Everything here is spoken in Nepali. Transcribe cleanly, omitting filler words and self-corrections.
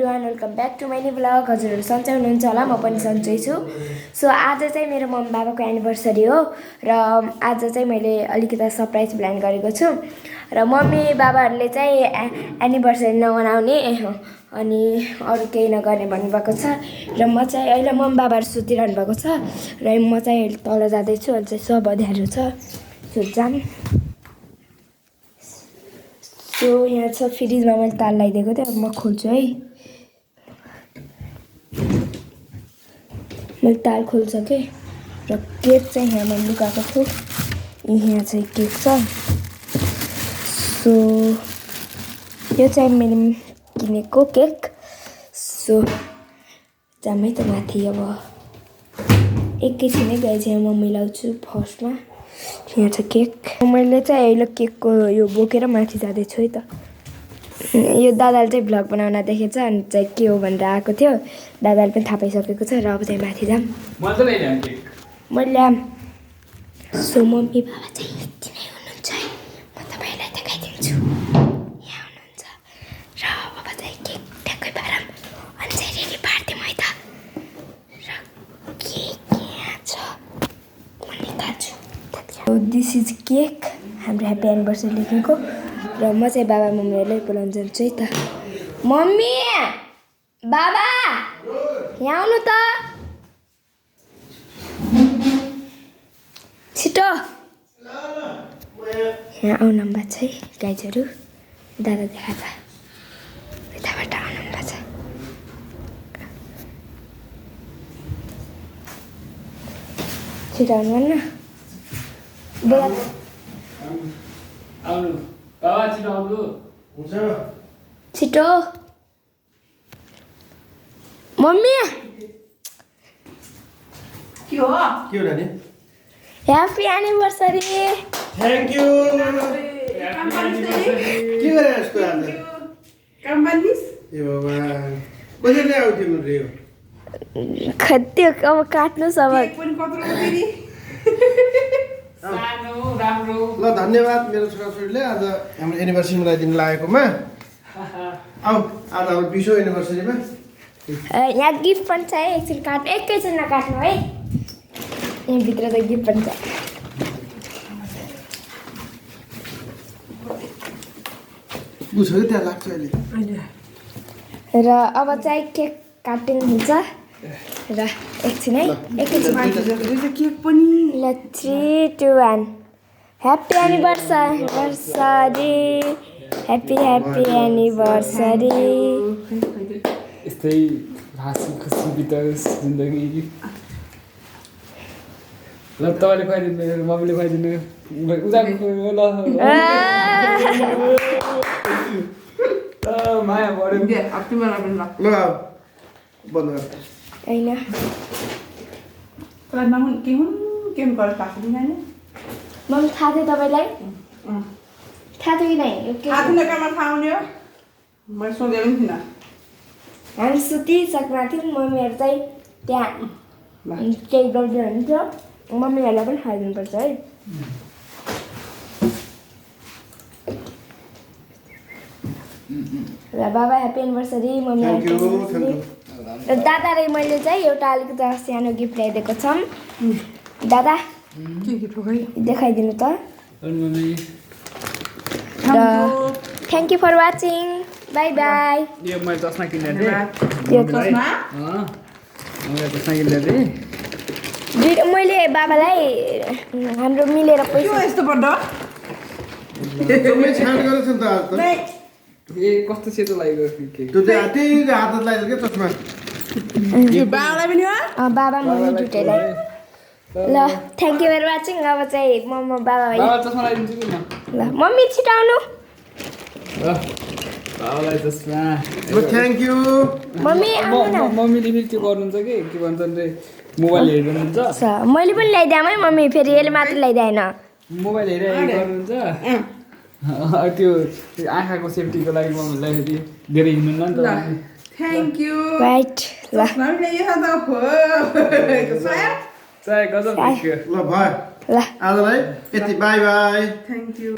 Welcome back to my new blog. हजुरहरू सन्चै हुनुहुन्छ होला, म पनि सन्चै छु। सो आज चाहिँ मेरो मम्मी बाबाको एनिभर्सरी हो र आज चाहिँ मैले अलिकति सरप्राइज प्लान गरेको छु र मम्मी बाबाहरूले चाहिँ एनिभर्सरी नमनाउने अनि अरू केही नगर्ने भन्नुभएको छ र म चाहिँ अहिले मम्मी बाबाहरू सुतिरहनु भएको छ र म चाहिँ अहिले तल जाँदैछु। अनि चाहिँ सब अँध्यारो छ जाम। सो यहाँ छ फ्रिजमा मैले ताल लगाइदिएको थिएँ, अब म खोल्छु है। मैले ताल खोलिसकेँ र केक चाहिँ यहाँ मैले लुकाएको छु। यहाँ चाहिँ केक छ। सो यो चाहिँ मैले किनेको केक। सो जामै त माथि अब एकैछिनै गए चाहिँ म मिलाउँछु। फर्स्टमा यहाँ छ केक। मैले चाहिँ अहिले केकको यो बोकेर माथि जाँदैछु है त। यो दादाले चाहिँ भ्लग बनाउन देखेछ अनि चाहिँ के हो भनेर आएको थियो। दादाले पनि थाहा पाइसकेको छ र अब चाहिँ माथि जाम। मैले ल्याम। सो मम्मी बाबा चाहिँ यति नै हुनुहुन्छ है, म तपाईँलाई देखाइदिन्छु। यहाँ हुनुहुन्छ र अब चाहिँ केक ट्याक्कै पारौँ अनि चाहिँ रेडी पारिदिउँ है त। र केक यहाँ छ, म निकाल्छु। दिस इज केक, हाम्रो ह्याप्पी एनिभर्सरी लेखेको। र म चाहिँ बाबा मम्मीहरूलाई बोलाउन जान्छु है त। मम्मी बाबा यहाँ आउनु त, छिटो यहाँ आउनु भएको छ है गाइजहरू। दादा देखा त यताबाट आउनु भएको छ। छिटो आउनु भन्न बोला छिटो। मम्मी के हो नानी? Happy anniversary. Thank you. के गरे यस्तो आज? काम बान्दिस? ए बाबा कसरी आउँथ्यो मेरो यो? खत्यो अब काट्नुस् अब। केक पनि कत्रो फेरि सानो राम्रो। ल धन्यवाद मेरो छोराछोरीले आज हाम्रो एनिभर्सरी मिलाइदिनु लागेकोमा। आऊ आज हाम्रो 20औं एनिभर्सरीमा यहाँ गिफ्ट पनि छ है, एकछिन काट्नु, एकैछिन नकाट्नु है। यहाँभित्र त गिफ्ट पनि छ। बुझ्यो त्यहाँ लाग्छ अहिले। र अब चाहिँ केक काटिङ हुन्छ र एकछिन है, एकैछिन। केक पनि ल 3 2 1 happy anniversary, happy happy anniversary. यस्तै हाँसी खुसी बिताओस् जिन्दगी। ल तपाईँले खुवाइदिनु, मम्मीले खुवाइदिनु, उनीहरूको ल माया बढ्यो। तिमीलाई पनि ल बन्द गर। होइन के हुन् केमिकल पाक्दैन होइन? मम्मी थाहा थियो तपाईँलाई? थाहा थियो कि नै? थाहा थिएन कहाँ थाहा हुने हो? मैले सोधेको पनि थिइनँ। हामी सुतिसक्नु थियौँ, मम्मीहरू चाहिँ त्यहाँ केक गर्दै हुनुहुन्थ्यो। मम्मीहरूलाई पनि खाइदिनुपर्छ है। ल बाबा happy anniversary, mummy happy anniversary. र दादा र मैले चाहिँ एउटा अलिकति सानो गिफ्ट ल्याइदिएको छौँ। दादा के गिफ्ट हो खै? देखाइदिनु त। मम्मी र thank you for watching, bye bye. यो मैले चस्मा किनेको थिएँ। यो चस्मा? मैले चस्मा किनेको थिएँ। मैले बाबालाई हाम्रो मिलेर के हो पैसा यस्तो बड्ड? जम्मै छाट गरेछ नि त आज त। ए कस्तो सेतो लागेको केक। त्यो चाहिँ त्यही हातत लाग्यो क्या चस्मा। यो बाबालाई पनि हो? बाबा मम्मी दुइटैलाई। ल थ्याङ्क यू फर वाचिङ। अब चाहिँ म बाबा बाबा चस्मा लगाइदिन्छु कि म। ल मम्मी छिटो आउनु। बाबालाई चस्मा। Thank you. मम्मी आउनु न। मम्मीले फेरि त्यो गर्नुहुन्छ कि के भन्छ भने मोबाइल हेर्नुहुन्छ। मैले पनि ल्याइदिएँ है मम्मी, फेरि यसले मात्र ल्याइदिएन। मोबाइल हेरेर गर्नुहुन्छ त्यो आँखाको सेफ्टीको लागि मम्मीलाई फेरि धेरै हिँड्नु नि त। Thank you. राइट ल चाहे गजब देखियो। ल भयो ल आजलाई यति। By by. Thank you.